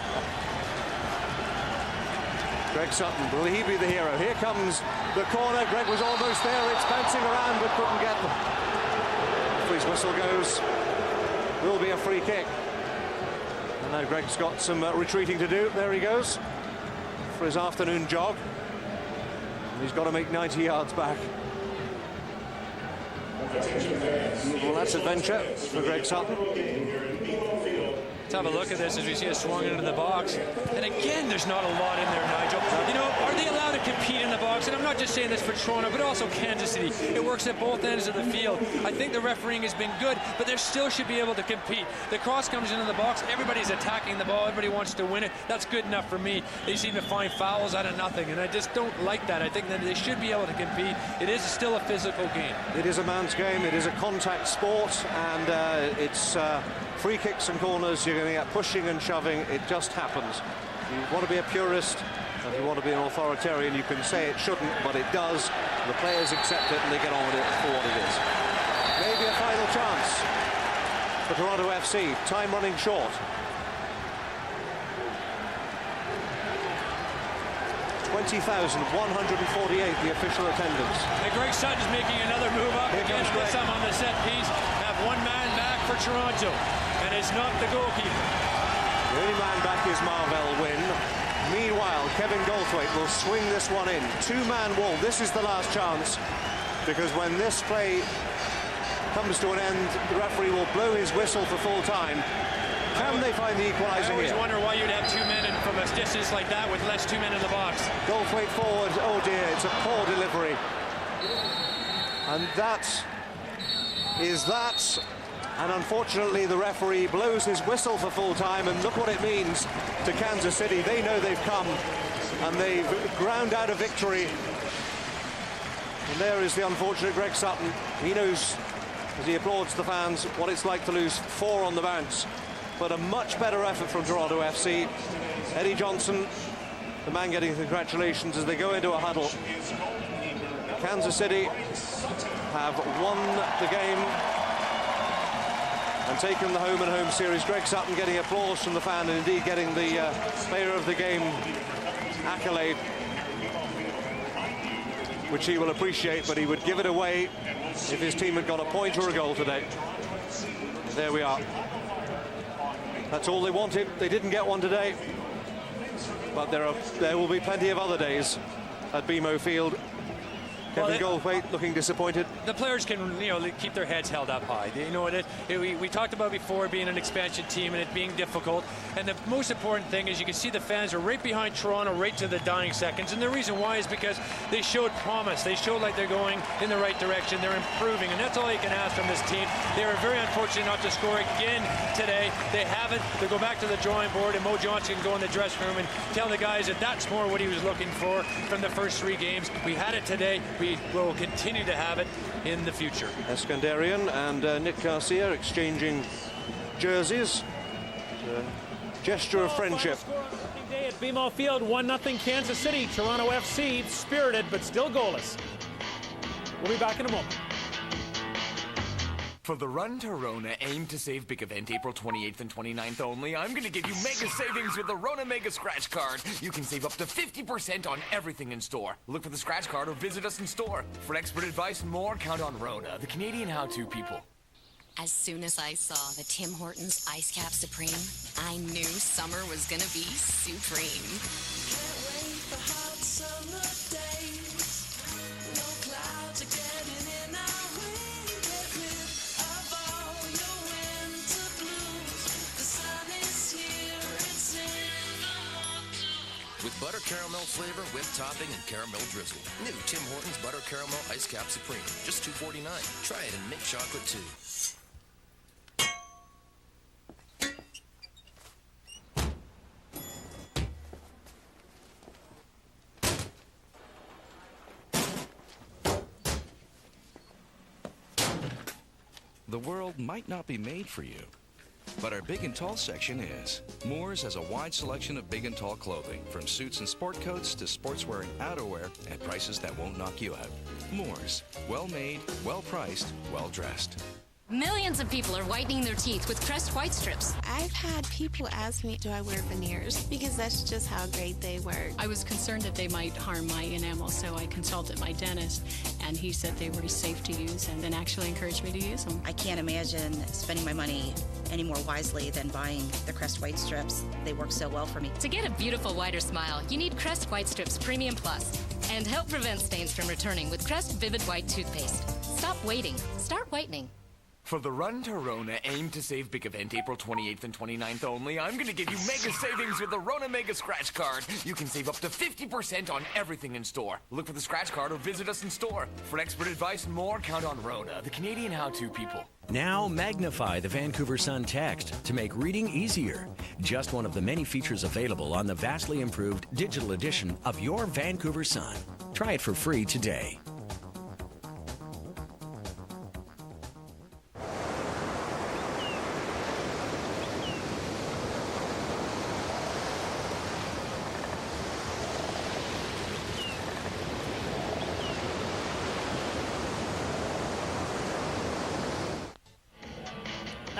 Greg Sutton, will he be the hero? Here comes the corner. Greg was almost there. It's bouncing around, but couldn't get them. If his whistle goes, will be a free kick. And now Greg's got some retreating to do. There he goes for his afternoon jog. And he's got to make 90 yards back. Well, that's adventure for Greg Sutton. Let's have a look at this as we see it swung into the box. And again, there's not a lot in there, Nigel. You know, are they allowed to compete in the box? And I'm not just saying this for Toronto, but also Kansas City. It works at both ends of the field. I think the refereeing has been good, but they still should be able to compete. The cross comes into the box. Everybody's attacking the ball. Everybody wants to win it. That's good enough for me. They seem to find fouls out of nothing, and I just don't like that. I think that they should be able to compete. It is still a physical game. It is a man's game. It is a contact sport, and it's free kicks and corners. You're going to get pushing and shoving. It just happens. You want to be a purist, If you want to be an authoritarian, you can say it shouldn't, but it does. The players accept it and they get on with it for what it is. Maybe a final chance for Toronto FC. Time running short. 20,148 the official attendance. And Greg Sutton's making another move up again. This time on the set piece. Have one man back for Toronto, and it's not the goalkeeper. The only man back is Marvell Wynn. Meanwhile, Kevin Goldthwaite will swing this one in. Two-man wall. This is the last chance, because when this play comes to an end, the referee will blow his whistle for full time. Can they find the equaliser here? I always wonder why you'd have two men in from a distance like that with less two men in the box. Goldthwaite forward. Oh dear, it's a poor delivery. And that is that. And unfortunately, the referee blows his whistle for full time, and look what it means to Kansas City. They know they've come, and they've ground out a victory. And there is the unfortunate Greg Sutton. He knows, as he applauds the fans, what it's like to lose 4 on the bounce. But a much better effort from Toronto FC. Eddie Johnson, the man getting congratulations as they go into a huddle. Kansas City have won the game and taken the home-and-home series. Greg Sutton getting applause from the fan, and indeed getting the player of the game accolade, which he will appreciate, but he would give it away if his team had got a point or a goal today. There we are. That's all they wanted. They didn't get one today, but there will be plenty of other days at BMO Field. Kevin Goldthwaite looking disappointed. The players can, keep their heads held up high. We talked about before being an expansion team and it being difficult. And the most important thing is you can see the fans are right behind Toronto, right to the dying seconds. And the reason why is because they showed promise. They showed like they're going in the right direction. They're improving, and that's all you can ask from this team. They were very unfortunate not to score again today. They haven't. They go back to the drawing board, and Mo Johnson can go in the dressing room and tell the guys that that's more what he was looking for from the first 3 games. We had it today. We will continue to have it in the future. Eskandarian and Nick Garcia exchanging jerseys. Gesture of friendship. Day at BMO Field, 1-0 Kansas City. Toronto FC spirited but still goalless. We'll be back in a moment. For the Run to Rona Aim to Save Big event, April 28th and 29th only, I'm going to give you mega savings with the Rona Mega Scratch Card. You can save up to 50% on everything in store. Look for the scratch card or visit us in store. For expert advice and more, count on Rona, the Canadian how-to people. As soon as I saw the Tim Hortons Ice Cap Supreme, I knew summer was going to be supreme. Can't wait for hot summer days. No clouds are getting in our way. Get rid of all your winter blues. The sun is here, it's in the water. With butter caramel flavor, whipped topping, and caramel drizzle. New Tim Hortons Butter Caramel Ice Cap Supreme. Just $2.49. Try it in mint chocolate, too. The world might not be made for you, but our Big and Tall section is. Moores has a wide selection of big and tall clothing, from suits and sport coats to sports-wearing outerwear at prices that won't knock you out. Moores, well-made, well-priced, well-dressed. Millions of people are whitening their teeth with Crest White Strips. I've had people ask me, do I wear veneers? Because that's just how great they work. I was concerned that they might harm my enamel, so I consulted my dentist, and he said they were safe to use and then actually encouraged me to use them. I can't imagine spending my money any more wisely than buying the Crest White Strips. They work so well for me. To get a beautiful, whiter smile, you need Crest White Strips Premium Plus. And help prevent stains from returning with Crest Vivid White Toothpaste. Stop waiting. Start whitening. For the Run to Rona Aim to Save Big event, April 28th and 29th only, I'm going to give you mega savings with the Rona Mega Scratch Card. You can save up to 50% on everything in store. Look for the scratch card or visit us in store. For expert advice and more, count on Rona, the Canadian how-to people. Now magnify the Vancouver Sun text to make reading easier. Just one of the many features available on the vastly improved digital edition of your Vancouver Sun. Try it for free today.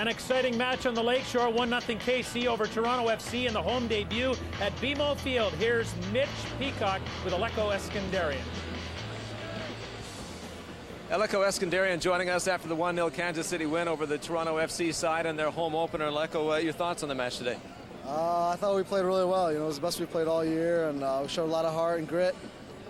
An exciting match on the Lakeshore, 1-0 KC over Toronto FC in the home debut at BMO Field. Here's Mitch Peacock with Alecko Eskandarian. Alecko Eskandarian joining us after the 1-0 Kansas City win over the Toronto FC side in their home opener. Alecko, your thoughts on the match today? I thought we played really well. You know, it was the best we played all year, and we showed a lot of heart and grit.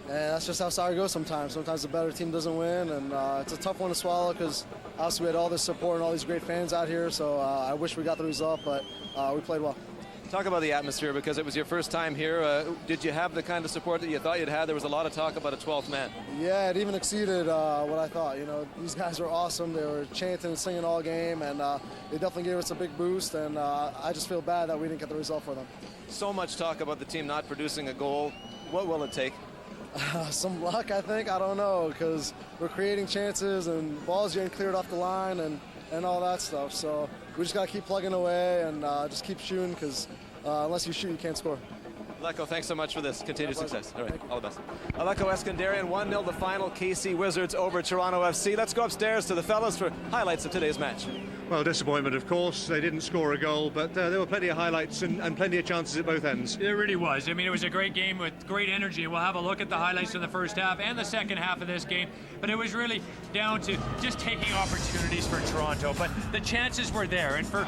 And that's just how soccer goes sometimes. Sometimes the better team doesn't win, and it's a tough one to swallow because obviously we had all this support and all these great fans out here, so I wish we got the result, but we played well. Talk about the atmosphere, because it was your first time here. Did you have the kind of support that you thought you'd had? There was a lot of talk about a 12th man. Yeah, it even exceeded what I thought. You know, these guys were awesome. They were chanting and singing all game, and they definitely gave us a big boost, and I just feel bad that we didn't get the result for them. So much talk about the team not producing a goal. What will it take? Some luck, I think. I don't know, because we're creating chances and balls getting cleared off the line and all that stuff. So we just got to keep plugging away and just keep shooting, because unless you shoot, you can't score. Alecko, thanks so much for this. Continued success. All right, all the best. Alecko Eskandarian, 1-0 the final. KC Wizards over Toronto FC. Let's go upstairs to the fellas for highlights of today's match. Well, disappointment, of course. They didn't score a goal, but there were plenty of highlights and plenty of chances at both ends. It really was. I mean, it was a great game with great energy. We'll have a look at the highlights in the first half and the second half of this game, but it was really down to just taking opportunities for Toronto. But the chances were there, and for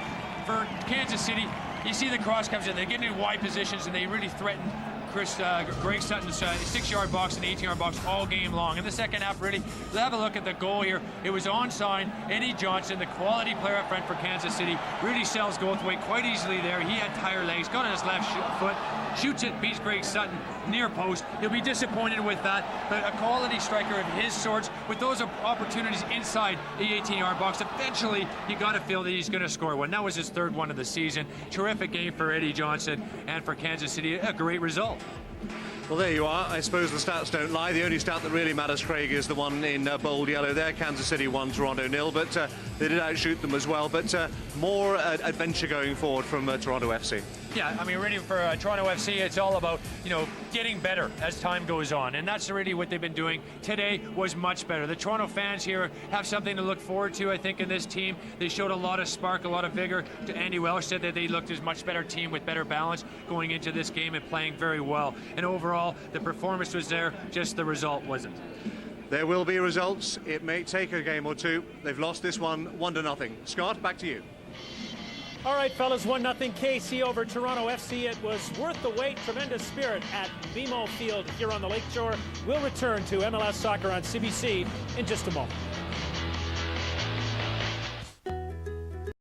Kansas City, you see the cross comes in, they get into wide positions, and they really threatened Greg Sutton's 6-yard box and 18-yard box all game long. In the second half, really, let's have a look at the goal here. It was onside. Eddie Johnson, the quality player up front for Kansas City, really sells Goldthwait quite easily there. He had tire legs, got on his left foot, shoots it, beats Greg Sutton near post. He'll be disappointed with that, but a quality striker of his sorts, with those opportunities inside the 18-yard box, eventually you got to feel that he's going to score one. That was his third one of the season. Terrific game for Eddie Johnson, and for Kansas City, a great result. Well, there you are. I suppose the stats don't lie. The only stat that really matters, Craig, is the one in bold yellow there. Kansas City 1, Toronto 0, but they did outshoot them as well. But more adventure going forward from Toronto FC. Yeah, I mean, really for Toronto FC, it's all about, you know, getting better as time goes on, and that's really what they've been doing. Today was much better. The Toronto fans here have something to look forward to, I think, in this team. They showed a lot of spark, a lot of vigor. Andy Welsh said that they looked as much better team with better balance going into this game and playing very well. And overall, the performance was there, just the result wasn't. There will be results. It may take a game or two. They've lost this one 1-0. Scott, back to you. All right, fellas, 1-0 KC over Toronto FC. It was worth the wait. Tremendous spirit at BMO Field here on the Lakeshore. We'll return to MLS Soccer on CBC in just a moment.